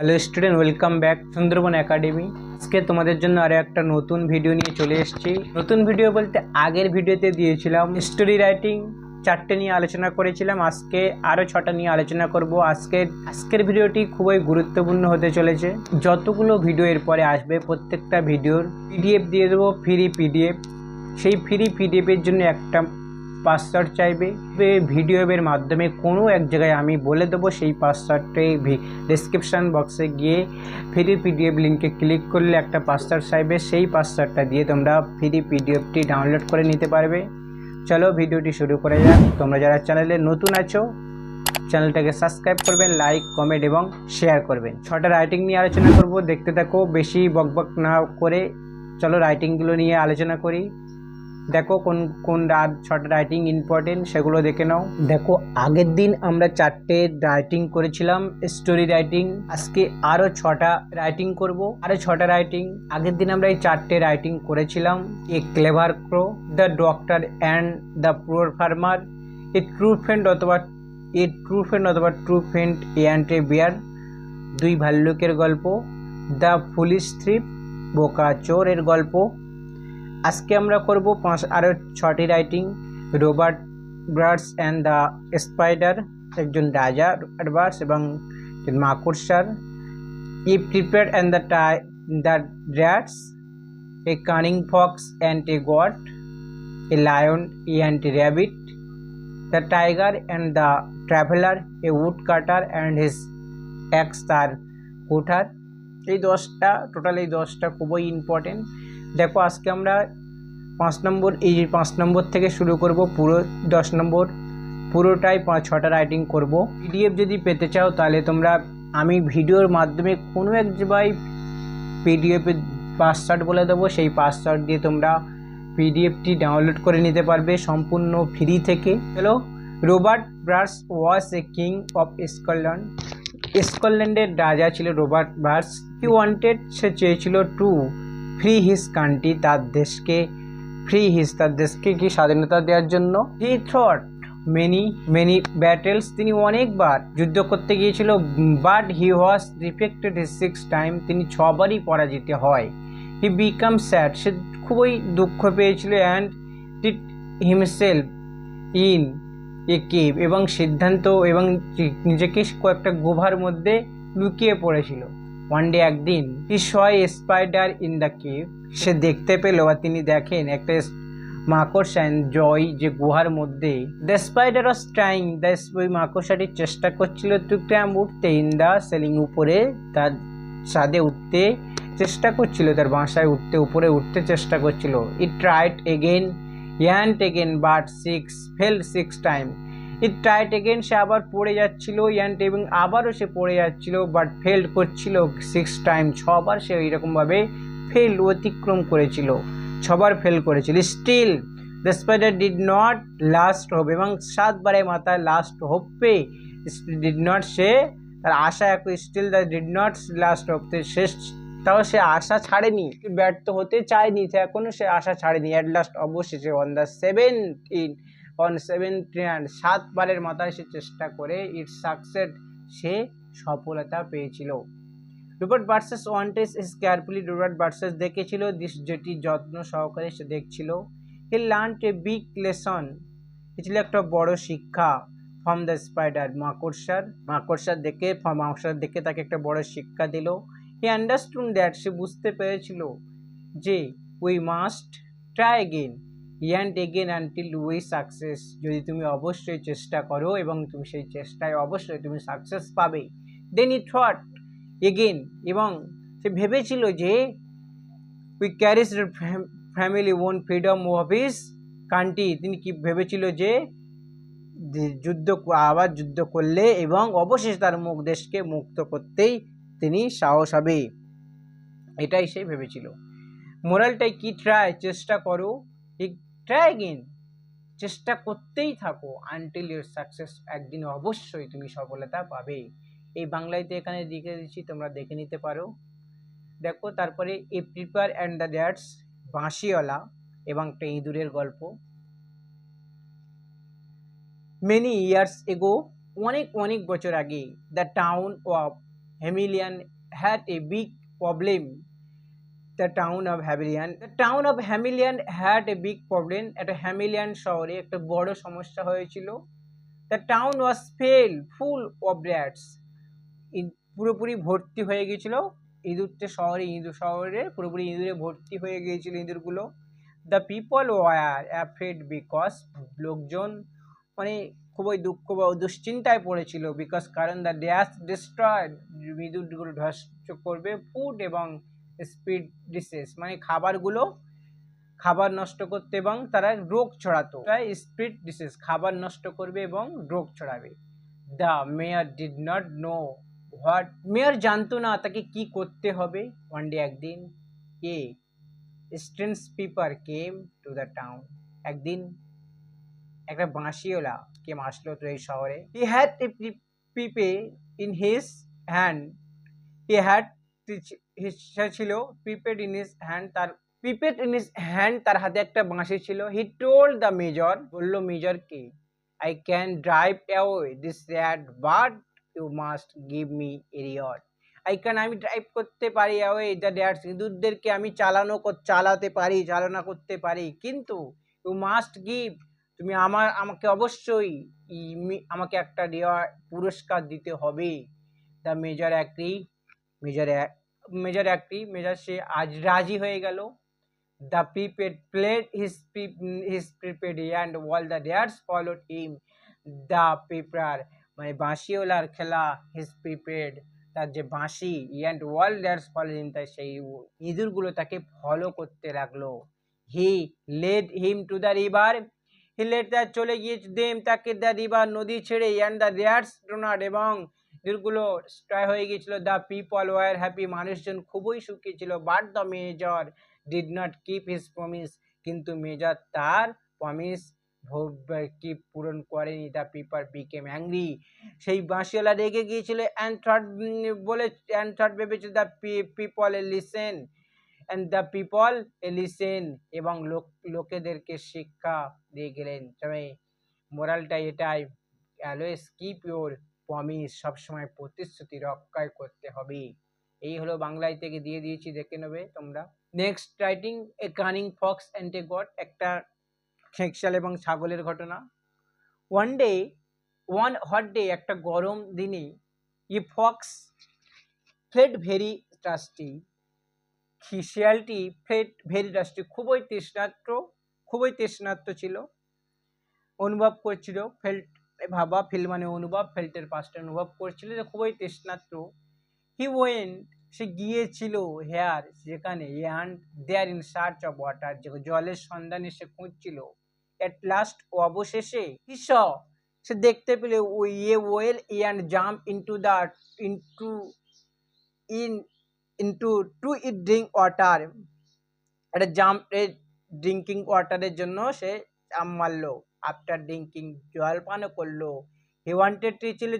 Hello student, welcome back Sundarban academy. আজকে তোমাদের জন্য আরও একটা নতুন ভিডিও নিয়ে চলে এসেছি। নতুন ভিডিও বলতে আগের ভিডিওতে দিয়েছিলাম স্টোরি রাইটিং 4টে নিয়ে আলোচনা করেছিলাম, আজকে আরও 6টা নিয়ে আলোচনা করব। আজকের ভিডিওটি খুবই গুরুত্বপূর্ণ হতে চলেছে। যতগুলো ভিডিও এরপরে আসবে প্রত্যেকটা ভিডিওর পিডিএফ দিয়ে দেবো, ফ্রি পিডিএফ। সেই ফ্রি পিডিএফের জন্য একটা পাসওয়ার্ড চাইবে। ভিডিওর মাধ্যমে কোনো এক জায়গায় আমি বলে দেবো, সেই পাসওয়ার্ডটি ডেসক্রিপশান বক্সে গিয়ে ফ্রি পিডিএফ লিঙ্কে ক্লিক করলে একটা পাসওয়ার্ড চাইবে। সেই পাসওয়ার্ডটা দিয়ে তোমরা ফ্রি পিডিএফটি ডাউনলোড করে নিতে পারবে। চলো ভিডিওটি শুরু করা যাক। তোমরা যারা চ্যানেলে নতুন আছো চ্যানেলটাকে সাবস্ক্রাইব করবেন, লাইক কমেন্ট এবং শেয়ার করবেন। 6টা রাইটিং নিয়ে আলোচনা করব, দেখতে থাকো। বেশি বকবক না করে চলো রাইটিংগুলো নিয়ে আলোচনা করি। দেখো কোন কোন 6টা রাইটিং ইম্পর্টেন্ট সেগুলো দেখে নাও। দেখো, আগের দিন আমরা 4টে রাইটিং করেছিলাম স্টোরি রাইটিং। আজকে আরও 6টা রাইটিং করব, আরও 6টা রাইটিং। আগের দিন আমরা এই 4টে রাইটিং করেছিলাম। A clever crow, the doctor and the poor farmer, a true friend অথবা true friend and a bear, দুই ভাল্লুকের গল্প, দ্য পুলিশ থ্রিপ, বোকা চোরের গল্প। আজকে আমরা করব আরও 6টি writing. Robert Bruce and the spider, একজন রাজা রবার্ট ব্রার্স এবং মাকড়সার। The Pied Piper and the rats, a cunning fox and a goat, a lion and a rabbit, the tiger and the traveller, a woodcutter and his axe, তার কুঠার। এই 10টা খুবই important. দেখো, আজকে আমরা 5 নম্বর থেকে শুরু করব। পুরো 10 নম্বর পুরোটাই 6টা রাইটিং করব। পিডিএফ যদি পেতে চাও তাহলে তোমরা আমি ভিডিওর মাধ্যমে কোনো এক জায়গায় পিডিএফের পাসওয়ার্ড বলে দেবো, সেই পাসওয়ার্ড দিয়ে তোমরা পিডিএফটি ডাউনলোড করে নিতে পারবে সম্পূর্ণ ফ্রি থেকে। চলো, Robert Bruce was a king of Scotland. স্কটল্যান্ডের রাজা ছিল রবার্ট ব্রার্স। হি ওয়ান্টেড, সে চেয়েছিল টু ফ্রি হিজ কান্ট্রি, তার দেশকে কি স্বাধীনতা দেওয়ার জন্য। হি থট মেনি ব্যাটেলস, তিনি অনেকবার যুদ্ধ করতে গিয়েছিল। But he was defected his 6 time, তিনি 6বারই পরাজিত হয়। হি বিকাম স্যাড, সে খুবই দুঃখ পেয়েছিল। And did himself in a cave, এবং নিজেকে কয়েকটা গুহার মধ্যে লুকিয়ে পড়েছিল। ওয়ান ডে, একদিন, হি স এ স্পাইডার ইন দ্য কেভ, সে দেখতে পেল বা তিনি দেখেন একটা মাকড়সা জয়, যে গুহার মধ্যে। দ্য স্পাইডার ওয়াজ ট্রাইং, ওই মাকড়সাটি চেষ্টা করছিল টু ক্লাইম্ব, উঠতে, ইন দ্য সিলিং, উপরে, তার ছাদে উঠতে চেষ্টা করছিল, তার বাসায় উপরে উঠতে চেষ্টা করছিল। It tried again and again but fell 6 time. It tried again, সে আবার পড়ে যাচ্ছিল, এবং আবারও সে পড়ে যাচ্ছিল, বাট ফেল করছিল 6 টাইম, 6বার সে এইরকমভাবে অতিক্রম করেছিল, 6বার ফেল করেছিল। Still the spider did not lost hope, এবং 7বারের মাথায় লাস্ট হোপ পেয়ে ডিড নট, সে তার আশা still the did not lost hope, শেষ তাও সে আশা ছাড়েনি, ব্যর্থ হতে চায়নি, এখনো সে আশা ছাড়েনি। অ্যাট লাস্ট, অবশেষে, অন 7বারের মাথায় সে চেষ্টা করে ইট সাকসেড, সে সফলতা পেয়েছিল। Robert বার্সেস wanted is carefully, Robert বার্সেস দেখেছিল, যেটি যত্ন সহকারে সে দেখছিল। হি লার্নড এ বিগ লেসন, ছিল একটা বড় শিক্ষা। ফ্রম দ্য স্পাইডার, মাকড়সার দেখে তাকে একটা বড় শিক্ষা দিল। হি আন্ডারস্টুড দ্যাট, সে বুঝতে পেরেছিল যে we must try again and again until we success, যদি তুমি অবশ্যই চেষ্টা করো এবং তুমি সেই চেষ্টায় অবশ্যই তুমি সাকসেস পাবে। দেন ই থট এগেন, এবং সে ভেবেছিল যে we carriage family own freedom of his country, তিনি কি ভেবেছিল যে আবার যুদ্ধ করলে এবং অবশেষে তার দেশকে মুক্ত করতেই তিনি সাহস হবে, এটাই সে ভেবেছিল। মোরালটাই কি? ট্রাই, চেষ্টা করো, ট্রাই এগেন, চেষ্টা করতেই থাকো, আনটিল ইউর সাকসেস, একদিন অবশ্যই তুমি সফলতা পাবে। এই বাংলাতে এখানে লিখে দিচ্ছি, তোমরা দেখে নিতে পারো। দেখো, তারপরে এ প্রিপেয়ার অ্যান্ড দ্য ড্যাটস, বাঁশিওয়ালা এবং একটা ইঁদুরের গল্প। মেনি ইয়ার্স এগো, অনেক বছর আগে, the town of Hamilton had a big problem. The town of Hamilton had a big problem. একটা হ্যামিলিয়ান শহরে একটা বড় সমস্যা হয়েছিল। The town was full of rats. পুরোপুরি ভর্তি হয়ে গিয়েছিল ইঁদুরতে শহরে পুরোপুরি ইঁদুরে ভর্তি হয়ে গিয়েছিল ইঁদুরগুলো। The people were afraid because লোকজন মানে খুবই দুঃখ বা দুশ্চিন্তায় পড়েছিল বিকজ কারণ দ্য ড্যাশ ডিস্ট্রয়েড ইঁদুরগুলো ধ্বংস করবে ফুড এবং স্পিড ডিসেস মানে খাবার নষ্ট করতে এবং তারা রোগ ছড়াতো। স্পিড ডিসেস খাবার নষ্ট করবে এবং রোগ ছড়াবে। The mayor did not know what mayor জানতো না তাকে কি করতে হবে। ওয়ান ডে একদিন a strange piper came to the town একদিন একটা বাঁশিওয়ালা কে আসলো তো এই শহরে। He had a pipe in his hand he had ছিল পিপেড ইন হিজ হ্যান্ড তার হাতে একটা বাঁশি ছিল। হি টোল্ড দ্য মেজর বললো মেজরকে I can drive away this rat but you must give me a reward. আমি ড্রাইভ করতে পারি away the rats ইঁদুরদেরকে আমি চালনা করতে পারি কিন্তু you must give তুমি আমাকে অবশ্যই আমাকে একটা পুরস্কার দিতে হবে। দ্য মেজর অ্যাগ্রি মেজর সে আজ রাজি হয়ে গেল। The prepared played his prepared and all the rats followed him. The paper মানে বাঁশিওয়ালার খেলা his prepared তার যে বাঁশি and all rats followed him তাই সেই ইঁদুরগুলো তাকে ফলো করতে লাগলো। He led him to the river. He led that চলে গিয়ে তাকে the river নদী ছেড়ে and the rats drowned এবং ইঁদুরগুলো স্ট্রাই হয়ে গিয়েছিল। The people were happy মানুষজন খুবই সুখী ছিল। But the major did not keep his promise কিন্তু মেজর তার প্রমিস কি পূরণ করেনি। দ্য পিপল বিকেম অ্যাংরি সেই বাঁশিওয়ালা রেগে গিয়েছিল। অ্যান্ড থার্ড ভেবেছিল the people listen the people listen এবং লোকেদেরকে শিক্ষা দিয়ে গেলেন। তবে মোরালটা এটাই অলওয়েজ কিপ ইউর প্রমিস সবসময় প্রতিশ্রুতি রক্ষা করতে হবে। এই হলো বাংলায় থেকে দিয়ে দিয়েছি দেখে নেবে তোমরা। Next writing a cunning fox and a goat একটা খেঁকশাল এবং ছাগলের ঘটনা। ওয়ান হট ডে একটা গরম দিনে the fox felt very thirsty শিয়ালটি ফ্লেড ভেরি ট্রাস্টি খুবই তৃষ্ণার্ত ছিল অনুভব করছিল। ফিল মানে অনুভব ফেল্টের পাশটা অনুভব করছিল যে খুবই তৃষ্ণার্ত। হি ওয়েন্ট সে গিয়েছিল হেয়ার যেখানে and there in search of water যে জলের সন্ধানে সে খুঁজছিল। এট লাস্ট অবশেষে হি স সে দেখতে পেলে well and jump into to it drink water একটা ড্রিঙ্কিং ওয়াটারের জন্য সে জাম্প মারলো। আফটার ড্রিঙ্কিং জল পানও করলো। He wanted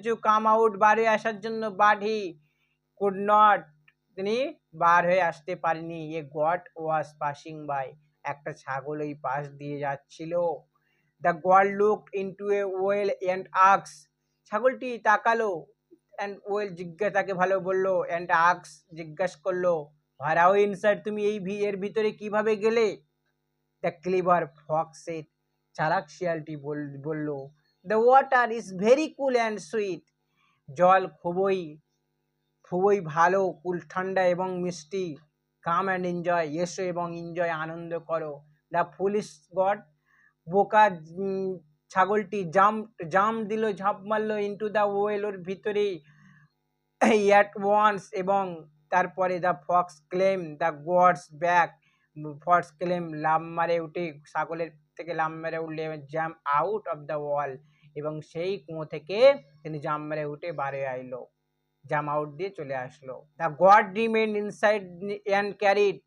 to come out বার হয়ে আসার জন্য বাট হি কুড নট তিনি বার হয়ে আসতে পারেনি। A goat was passing by একটা ছাগল ওই পাশ দিয়ে যাচ্ছিল। The goat looked into a well and আক্স ছাগলটি তাকালো অ্যান্ড ওয়েল তাকে ভালো বললো অ্যান্ড আক্স জিজ্ঞাসা করলো ভাড়াও ইনসাইড তুমি এর ভিতরে কিভাবে গেলে। দ্য ক্লিভার ফক্স সেড চালাক শিয়ালটি বলল the water is very cool and sweet জল খুবই ভালো কুল ঠান্ডা এবং মিষ্টি। কাম অ্যান্ড এনজয় এসো এবং এনজয় আনন্দ করো। দ্য ফুলিশ গড বোকা ছাগলটি ঝাঁপ মারলো ইনটু দ্য ওয়েল ওর ভিতরে অ্যাট ওয়ান্স এবং তারপরে the fox climbed the goat's back fox climbed লাফ মারে উঠে ছাগলের থেকে লাফ মেরে উঠলে jump out of the wall এবং সেই কুয়ো থেকে তিনি জাম্প মেরে উঠে বারে আইলো জাম্প আউট দিয়ে চলে আসলো। The god রিমেন্ড inside and carried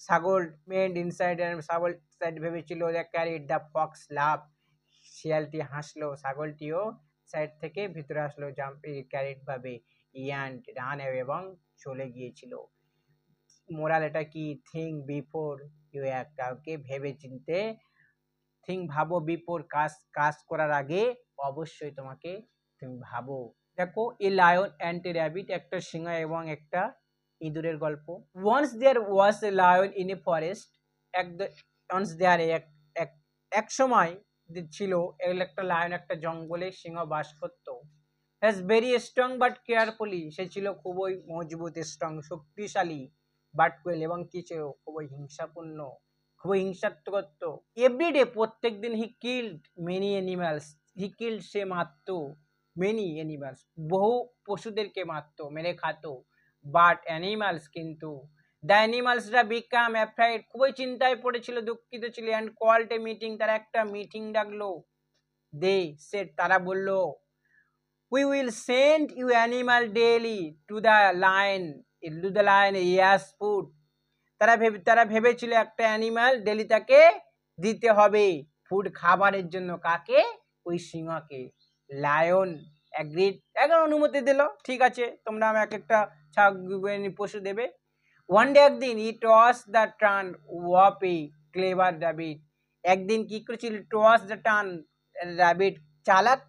ছাগল মেন্ড ইনসাইড অ্যান্ড ছাগল সাইড ভেবেছিল দ্য ক্যারিড দ্য ফক্স লাভ শিয়ালটি হাসলো ছাগলটিও সাইড থেকে ভিতরে আসলো জাম্প ক্যারিড ভাবে ইয়ান্ড রান এবং চলে গিয়েছিল। মোরাল এটা কি থিঙ্ক বিফোর ইউ অ্যাক্ট কাউকে ভেবে চিনতে ভাবো বিফোর কাজ করার আগে অবশ্যই তুমি ভাবো দেখো a lion and a rabbit, একটা সিংহ এবং একটা ইঁদুরের গল্প। Once there was a lion in a forest, once there এক সময় ছিল একটা লায়ন একটা জঙ্গলে সিংহ বাস করতো। Has very strong but carefully, সে ছিল খুবই মজবুত, স্ট্রং শক্তিশালী, বাট কোয়েল এবং কি ছিল খুবই হিংসাপূর্ণ, খুবই হিংসাত্মক করত। এভরিডে প্রত্যেক দিন he killed many animals, he killed সে মারত মেনি অ্যানিমালস বহু পশুদেরকে মারতো, মেরে খাতো। বাট অ্যানিমালস কিন্তু দ্য অ্যানিমালসরা বিকাম অ্যাফ্রাইড, খুবই চিন্তায় পড়েছিল, দুঃখিত ছিল। অ্যান্ড কল্ড এ মিটিং, তারা একটা মিটিং ডাকলো। দে সেড, তারা বলল, we will send you animal daily to the lion yes food, তারা ভেবেছিল একটা অ্যানিমাল ডেলি তাকে দিতে হবে ফুড, খাবারের জন্য। কাকে? ওই সিংহকে। লায়ন অ্যাগ্রিড, এখন অনুমতি দিল, ঠিক আছে তোমরা আমাকে একটা পশু দেবে। ওয়ান ডে, একদিন, it was the turn of a clever rabbit, একদিন কি করেছিল, it was the turn rabbit, চালাক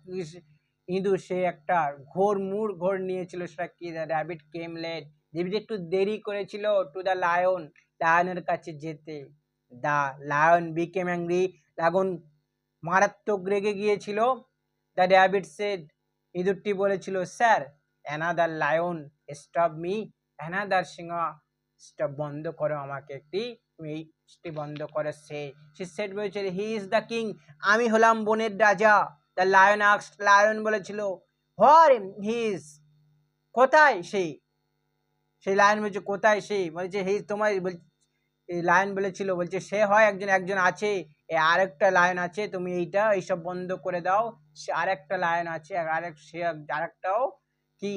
ইঁদুর, সে একটা ঘোর নিয়েছিল, সেটা কি, র্যাবিট কেম লেট, র্যাবিট একটু দেরি করেছিল, টু দ্য লায়ন, লায়নের কাছে যেতে। The lion became angry, lion মারাত্মক রেগে গিয়েছিল। দ্য র্যাবিট সেড, ইঁদুরটি বলেছিল, sir another lion stop me, another সিংহ স্টপ, বন্ধ করো আমাকে, তুমি বন্ধ করো। সে সেড বলেছিল, হি ইজ দ্য কিং, আমি হলাম বনের রাজা। দ্য লায়ন আস্কড, লায়ন বলেছিল, হোয়ার হি ইজ, কোথায় সে? সেই লায়ন বলছে কোথায় সে, বলছে হি, তোমার লায়ন বলেছিল, বলছে সে হয় একজন আছে, আরেকটা লায়ন আছে, তুমি এইসব বন্ধ করে দাও। সে আরেকটা লায়ন আছে, আরেকটাও কি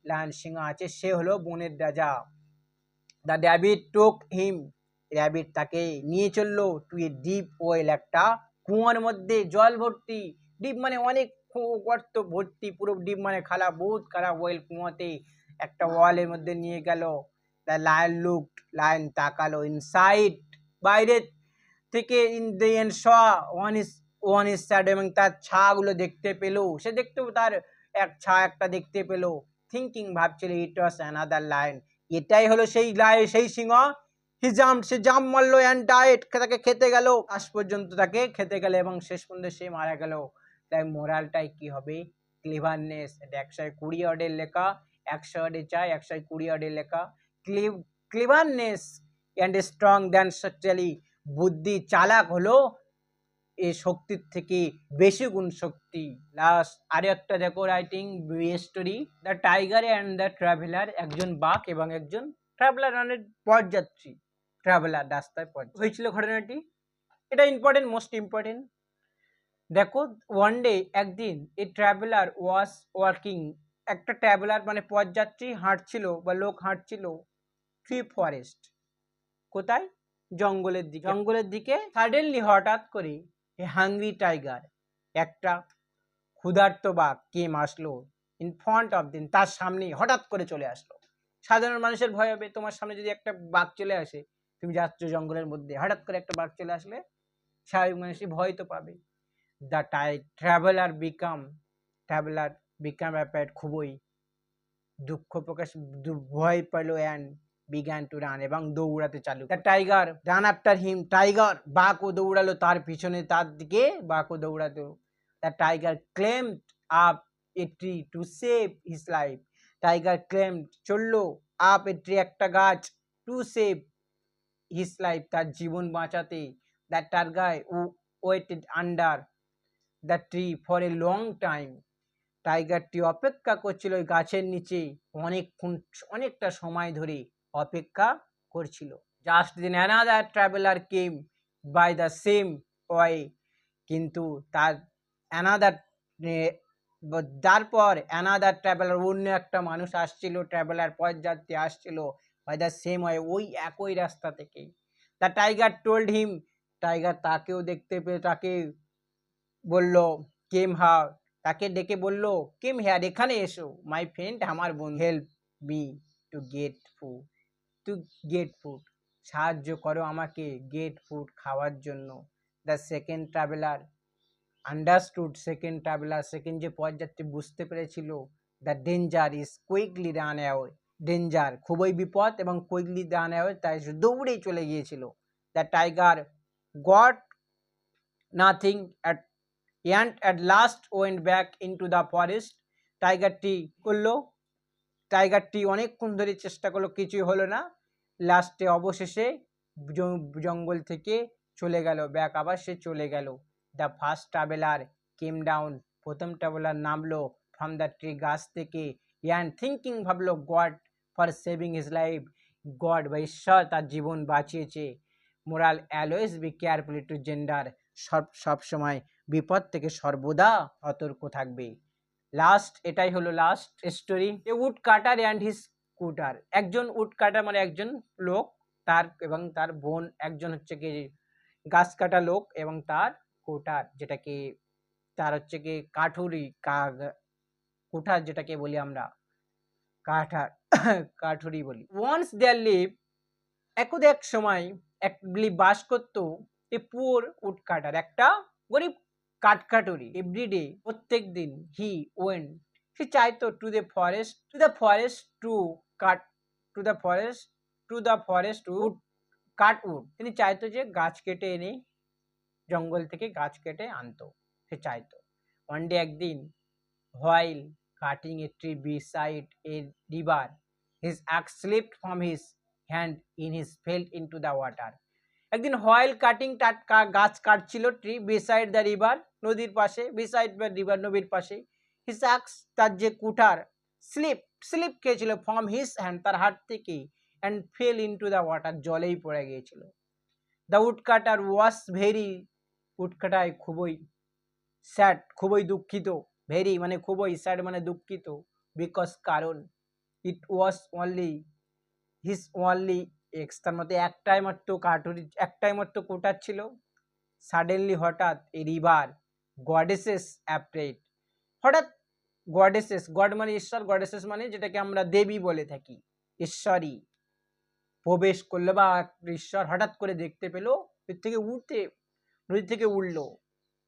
লায়ন সিংহ আছে, সে হলো বনের রাজা। The rabbit took him, rabbit তাকে নিয়ে চললো টু এ ডিপ ওয়েল, একটা কুয়োর মধ্যে, জল ভর্তি, ডিপ মানে অনেক গর্ত ভর্তি, পুরো ডিপ মানে খালা, বহুত খারাপ ওয়েল, কুয়োতে একটা ওয়ালের মধ্যে নিয়ে গেল। দ্য লায়ন লুকড, লায়ন তাকালো, ইনসাইড, বাইরে থেকে, in the end saw one is shadow, এবং তার ছাগুলো দেখতে পেলো, সে দেখতে তার একটা দেখতে পেলো। থিঙ্কিং, ভাবছিল, ইট ওয়াজ অ্যানাদার লায়ন, এটাই হলো সেই সিংহ। সে জাম্প মারলো অ্যান্ড ডায়েট, তাকে খেতে গেল, আজ পর্যন্ত তাকে খেতে গেল এবং শেষ পর্যন্ত সে মারা গেল। তাই মোরালটাই কি হবে, ক্লিভারনেস, এটা 120 ওয়ার্ডের লেখা, 100 ওয়ার্ডে চাই, 120 ওয়ার্ডের লেখা। ক্লিভারনেস অ্যান্ড স্ট্রং দ্যান সচ্চালি, বুদ্ধি চালাক হলো এই শক্তির থেকে বেশি গুণ শক্তি। লাস্ট আরো একটা দেখো writing story, the tiger and the traveller, একজন বাঘ এবং একজন ট্রাভেলার, মানে পথযাত্রী, ট্রাভেলার, রাস্তায় পথ হয়েছিল ঘটনাটি। এটা ইম্পর্টেন্ট, মোস্ট ইম্পর্টেন্ট। দেখো ওয়ান ডে, একদিন, এ ট্রাভেলার ওয়াজ ওয়ার্কিং, একটা ট্রাভেলার মানে পথযাত্রী হাঁটছিল বা লোক হাঁটছিল থ্রি ফরেস্ট, কোথায়, জঙ্গলের দিকে। সাডেনলি, হঠাৎ করে, এ হাংরি টাইগার, একটা ক্ষুধার্ত বাঘ কেম আসলো, ইন ফ্রন্ট অফ দিন, তার সামনে হঠাৎ করে চলে আসলো। সাধারণ মানুষের ভয় হবে, তোমার সামনে যদি একটা বাঘ চলে আসে, তুমি যাচ্ছ জঙ্গলের মধ্যে, হঠাৎ করে একটা বাঘ চলে আসলে স্বাভাবিক মানুষই ভয় তো পাবে। দ্য ট্রাভেলার বিকাম অ্যাপার্ট, খুবই দুঃখ প্রকাশ, ভয় পেল, অ্যান্ড বিজ্ঞান টু রান, এবং দৌড়াতে চালু। The tiger run after him, tiger, বাঘও দৌড়ালো তার পিছনে, তার দিকে বাঘও দৌড়াতো। The tiger climbed up a tree to save his life, tiger climbed, চললো, আপ এ ট্রি, একটা গাছ, টু সেভ হিজ লাইফ, তার জীবন বাঁচাতে। The tiger waited under the tree for a long time, টাইগারটি অপেক্ষা করছিল ওই গাছের নিচে অনেকটা সময় ধরে অপেক্ষা করছিল। Just then another traveller came by the same way, কিন্তু তারপর অ্যানাদার ট্রাভেলার, অন্য একটা মানুষ আসছিল, ট্রাভেলার পথযাত্রী আসছিল, বাই দ্য সেম ওয়ে, ওই একই রাস্তা থেকে। The tiger told him, tiger তাকেও দেখতে পেয়ে তাকে বলল, কেম হাউ, তাকে ডেকে বলল, কেম হেয়ার, এখানে এসো, মাই ফ্রেন্ড, আমার বন্ধু, help me to get food, সাহায্য করো আমাকে, গেট ফুড, খাওয়ার জন্য। The second traveller understood, second যে পথযাত্রী বুঝতে পেরেছিল, the danger is quickly run away, danger খুবই বিপদ এবং কুইকলি রান অ্যাওয়ে তাই সে দৌড়েই চলে গিয়েছিল। The tiger got nothing at last went back into the forest, টাইগারটি করলো, টাইগারটি অনেকক্ষণ ধরে চেষ্টা করলো, কিছুই হলো না, লাস্টে অবশেষে জঙ্গল থেকে চলে গেল, ব্যাক আবার সে চলে গেল। The first traveller came down, প্রথম ট্রাভেলার নামলো ফ্রম দ্য ট্রি, গাছ থেকে, অ্যান্ড থিঙ্কিং ভাবলো God for saving his life, God বা ঈশ্বর তার জীবন বাঁচিয়েছে। Moral always be carefully to danger, সব সময় বিপদ থেকে সর্বদা সতর্ক থাকবে। লাস্ট, এটাই হলো last story. A woodcutter and his cutter, একজন উড কাটার মানে একজন লোক, তার এবং তার বোন, একজন হচ্ছে কি গাছ কাটা লোক এবং তার কুটার যেটাকে তার হচ্ছে কি কাঠুরি কুঠার যেটাকে বলি আমরা কাঠার কাঠুরি বলি। ওয়ান্স দেয়ার লিভ, একদা এক সময় বাস করতো এ পুয়ার উড কাটার, একটা গরিব কাঠকাটুরি। এভরিডে, প্রত্যেক দিন, হি ওয়েন্ট, সে চাইতো to the forest to cut wood cut wood, তিনি চাইতো যে গাছ কেটে এনে, জঙ্গল থেকে গাছ কেটে আনতো, সে চাইতো। ওয়ান ডে, একদিন, while cutting a tree beside a river, his axe slipped from his hand in his fell into the water. একদিন while cutting, গাছ কাটছিল, ট্রি beside the river, নদীর পাশে, beside the river, নদীর পাশে, his axe, তার যে কুঠার, স্লিপ খেয়েছিল from his hand, তার হাত থেকে, and fell into the water, জলেই পড়ে গিয়েছিল। The woodcutter was very, woodcutter খুবই স্যাড, খুবই দুঃখিত, ভেরি মানে খুবই, স্যাড মানে দুঃখিত, বিকজ কারণ, it was only his only axe, তার মধ্যে একটাই মাত্র কাঠুরি, একটাই মাত্র কোটার ছিল। সাডেনলি, হঠাৎ, এ রিভার গডেসেস অ্যাপ্রেড, হঠাৎ গডেসেস, গড মানে ঈশ্বর, গডেসেস মানে যেটাকে আমরা দেবী বলে থাকি, ঈশ্বরী প্রবেশ করলো বা ঈশ্বর হঠাৎ করে দেখতে পেলো, এর থেকে নদী থেকে উঠলো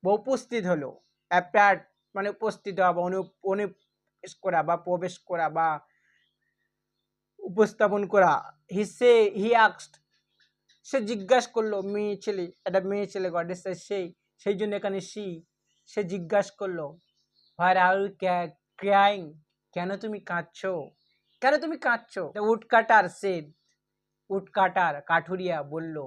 বা উপস্থিত হলো। অ্যাপ্যাড মানে উপস্থিত হওয়া বা অনুপ্রবেশ করা বা প্রবেশ করা বা উপস্থাপন করা। হি আস্কড, সে জিজ্ঞাসা করলো, মেয়ে ছেলে, একটা মেয়ে ছেলে গডেস, সেই জন্য এখানে সে জিজ্ঞাসা করলো, হোয়ার আর ইউ ক্রাইং, কেন তুমি কাঁদছো, কেন তুমি কাঁদছো? The woodcutter said, woodcutter কাঠুরিয়া বলল,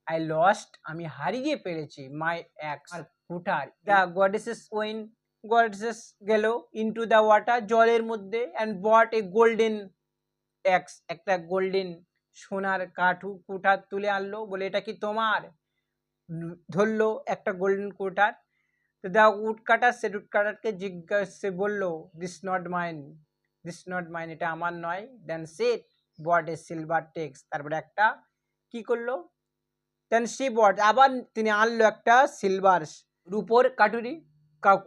আই লস্ট, আমি হারিয়ে পেরেছি, মাই অ্যাক্স, আর কুঠার। দ্য গডেসেস গডেসেস গেল ইনটু দ্য ওয়াটার, জলের মধ্যে, অ্যান্ড বট এ গোল্ডেন অ্যাক্স, একটা গোল্ডেন সোনার কুঠার তুলে আনলো, বলে এটা কি তোমার? ধরলো একটা গোল্ডেন কুঠার। তো দ্য উড কাটার সে উড কাটারকে জিজ্ঞাসা বললো, দিস নট মাইন, এটা আমার নয়। Then she brought a silver axe, তারপরে একটা কি করলো, দেন সি বট, আবার তিনি আনলো একটা সিলভার রূপোর কাটুরি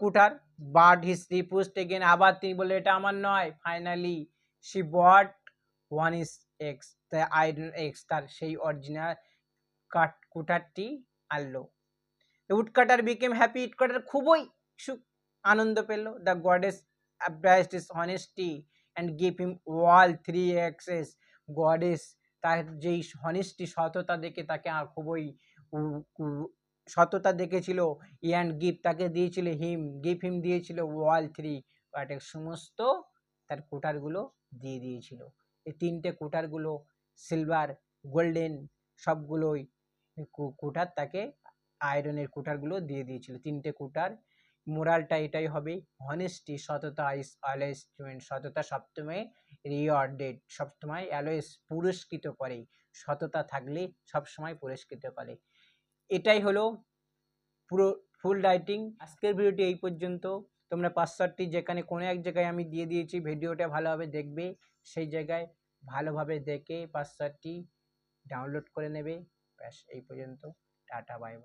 কুঠার। বাট হিজ রিফিউজড এগেন, আবার তিনি বললো এটা আমার নয়। Finally she brought one is axe, the iron axe, তার সেই অরিজিনাল কুঠারটি আনলো। Woodcutter became happy, woodcutter খুবই আনন্দ পেল। The goddess appraised his honesty and give him all 3 axes, goddess তার যেই হনেস্টি, সততা দেখে তাকে খুবই সততা দেখেছিল, অ্যান্ড তাকে দিয়েছিল, গিভ হিম দিয়েছিল অল 3 কাটের, সমস্ত তার কুঠারগুলো দিয়ে দিয়েছিল। এই 3টে কুঠারগুলো সিলভার, গোল্ডেন, সবগুলোই কুঠার তাকে আয়রনের কুঠারগুলো দিয়ে দিয়েছিল, 3টে কুঠার। মোরালটা এটাই হবে, হনেস্টি, সততা ইজ অলওয়েজ, সততা সবসময় রিওয়ার্ডেড, সবসময় অলওয়েজ পুরস্কৃত করে, সততা থাকলে সবসময় পুরস্কৃত করে। এটাই হলো পুরো ফুল রাইটিং। আজকের ভিডিওটি এই পর্যন্ত। তোমরা পাসওয়ার্ডটি যেখানে কোনো এক জায়গায় আমি দিয়ে দিয়েছি, ভিডিওটা ভালোভাবে দেখবে, সেই জায়গায় ভালোভাবে দেখে পাসওয়ার্ডটি ডাউনলোড করে নেবে। ব্যাস এই পর্যন্ত, টাটা, বাই বাই।